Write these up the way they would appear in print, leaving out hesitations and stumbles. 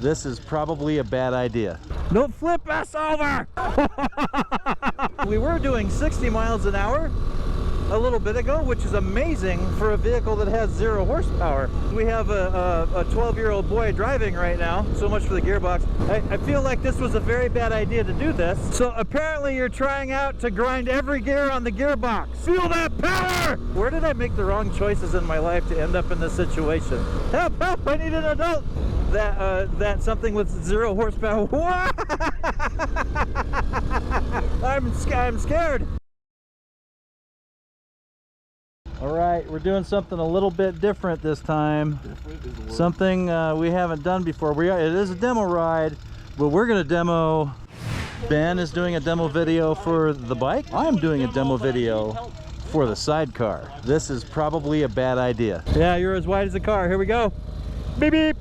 This is probably a bad idea. Don't flip us over! We were doing 60 miles an hour a little bit ago, which is amazing for a vehicle that has 0 horsepower. We have a 12-year-old boy driving right now. So much for the gearbox. I feel like this was a very bad idea to do this. So apparently you're trying out to grind every gear on the gearbox. Feel that power! Where did I make the wrong choices in my life to end up in this situation? Help, help, I need an adult! That something with 0 horsepower. I'm scared. All right, we're doing something a little bit different this time. Something we haven't done before. It is a demo ride, but we're going to demo. Ben is doing a demo video for the bike. I'm doing a demo video for the sidecar. This is probably a bad idea. Yeah, you're as wide as the car. Here we go. Beep, beep.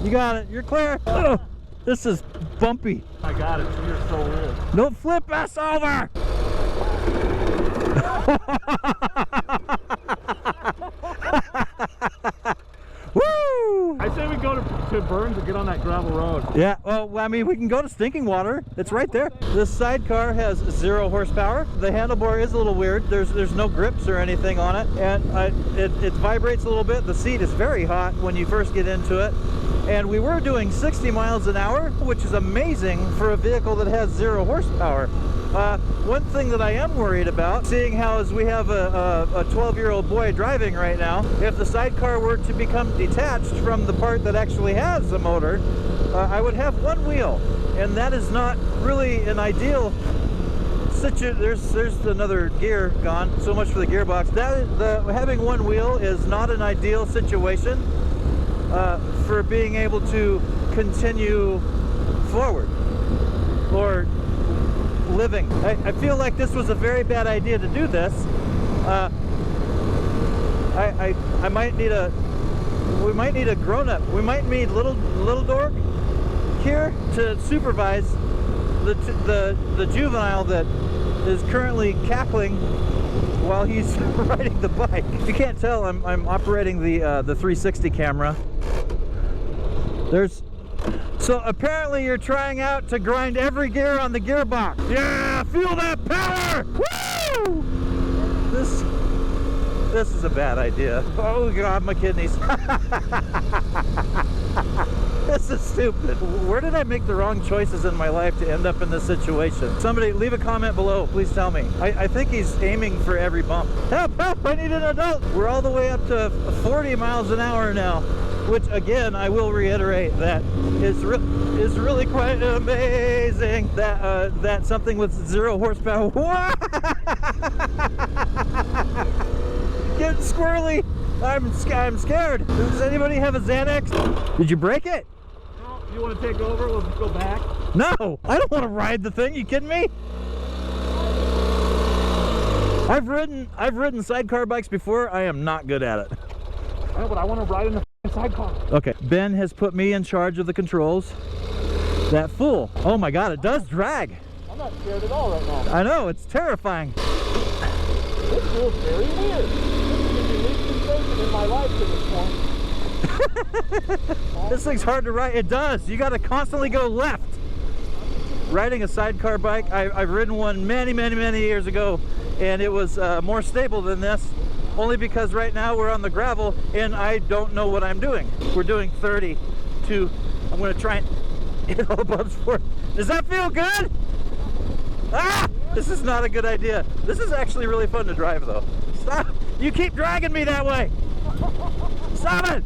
You got it. You're clear. Oh, this is bumpy. I got it. You're so weird. Don't flip us over. Woo! I say we go to Burns and get on that gravel road. Yeah, well, I mean, we can go to Stinking Water. It's right there. This sidecar has 0 horsepower. The handlebar is a little weird. There's no grips or anything on it, and it vibrates a little bit. The seat is very hot when you first get into it. And we were doing 60 miles an hour, which is amazing for a vehicle that has 0 horsepower. One thing that I am worried about, seeing how as we have a 12-year-old boy driving right now, if the sidecar were to become detached from the part that actually has a motor, I would have one wheel, and that is not really an ideal situation. There's another gear gone. So much for the gearbox. Having one wheel is not an ideal situation for being able to continue forward or living. I feel like this was a very bad idea to do this. I might need we might need a grown-up. We might need little Dork here to supervise the juvenile that is currently cackling while he's riding the bike. If you can't tell, I'm operating the 360 camera. So apparently you're trying out to grind every gear on the gearbox. Yeah, feel that power! Woo! This is a bad idea. Oh God, my kidneys. This is stupid. Where did I make the wrong choices in my life to end up in this situation? Somebody leave a comment below, please tell me. I think he's aiming for every bump. Help, help, I need an adult. We're all the way up to 40 miles an hour now, which again, I will reiterate, that is really quite amazing. That something with 0 horsepower. Getting squirrely. I'm scared. Does anybody have a Xanax? Did you break it? No. You want to take over? We'll go back. No, I don't want to ride the thing. You kidding me? I've ridden sidecar bikes before. I am not good at it. I know, but I want to ride in the sidecar. Okay, Ben has put me in charge of the controls. That fool. Oh my God, it does drag. I'm not scared at all right now. I know, it's terrifying. This feels very weird. This is the least sensation in my life to this point. This thing's hard to ride. It does. You got to constantly go left. Riding a sidecar bike, I've ridden one many years ago, and it was more stable than this, only because right now we're on the gravel and I don't know what I'm doing. We're doing 30 to, I'm going to try and hit all the bumps for it. Does that feel good? Ah! This is not a good idea. This is actually really fun to drive though. Stop! You keep dragging me that way! Stop it!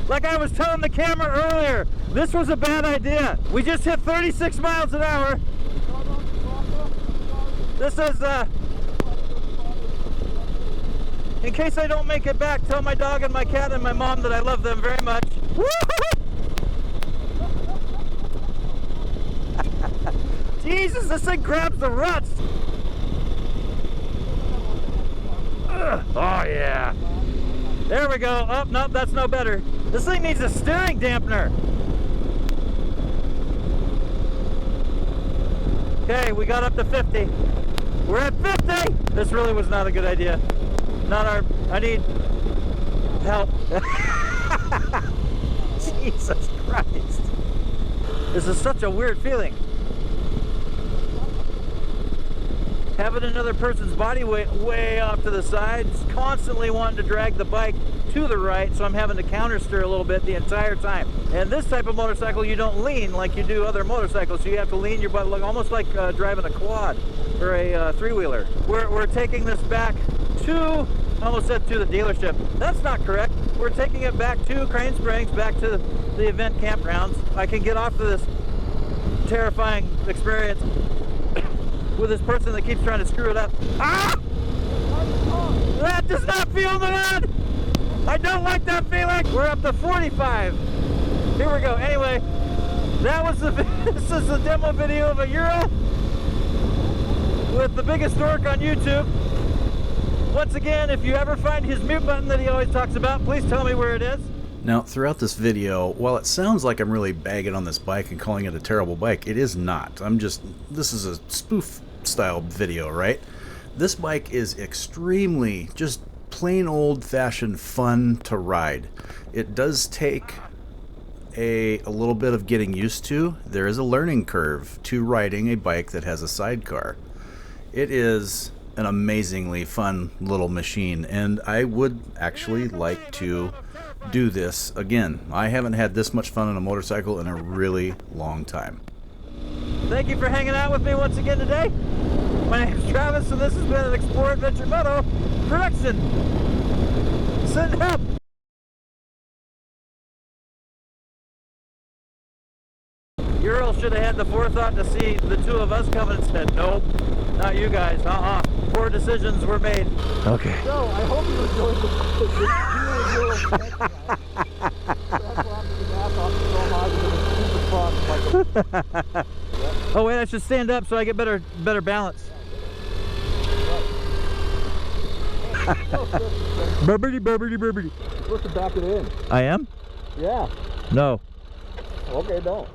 Like I was telling the camera earlier, this was a bad idea. We just hit 36 miles an hour. This is, in case I don't make it back, tell my dog and my cat and my mom that I love them very much. Jesus, this thing grabs the ruts. Ugh. Oh yeah. There we go. Oh, nope, that's no better. This thing needs a steering dampener. Okay, we got up to 50. We're at 50! This really was not a good idea. I need help. Jesus Christ. This is such a weird feeling. Having another person's body weight way off to the side, constantly wanting to drag the bike to the right, so I'm having to counter steer a little bit the entire time. And this type of motorcycle, you don't lean like you do other motorcycles, so you have to lean your butt almost like driving a quad or a three-wheeler. We're taking this back to, I almost said to the dealership. That's not correct. We're taking it back to Crane Springs, back to the event campgrounds. I can get off of this terrifying experience with this person that keeps trying to screw it up. Ah! That does not feel good! I don't like that feeling! We're up to 45. Here we go. Anyway, that was this is the demo video of a Ural with the biggest dork on YouTube. Once again, if you ever find his mute button that he always talks about, please tell me where it is. Now, throughout this video, while it sounds like I'm really bagging on this bike and calling it a terrible bike, it is not. This is a spoof style video, right? This bike is extremely just plain old-fashioned fun to ride. It does take a little bit of getting used to. There is a learning curve to riding a bike that has a sidecar. It is an amazingly fun little machine, and I would actually like to do this again. I haven't had this much fun on a motorcycle in a really long time. Thank you for hanging out with me once again today. My name is Travis, and this has been an Explore Adventure Moto production. Send help! Ural should have had the forethought to see the two of us coming and said, nope, not you guys, Poor decisions were made. Okay. So, I hope you enjoyed the Oh wait, I should stand up so I get better balance. Burbity, burbity, burbity. You're supposed to back it in. I am? Yeah. No. Okay, don't.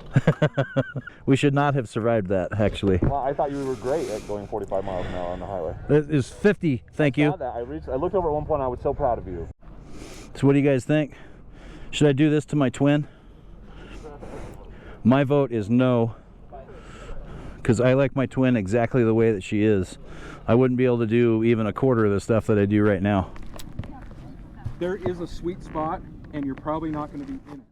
We should not have survived that, actually. Well, I thought you were great at going 45 miles an hour on the highway. It is 50, thank you. I saw that. I looked over at one point, I was so proud of you. So what do you guys think? Should I do this to my twin? My vote is no, because I like my twin exactly the way that she is. I wouldn't be able to do even a quarter of the stuff that I do right now. There is a sweet spot, and you're probably not going to be in it.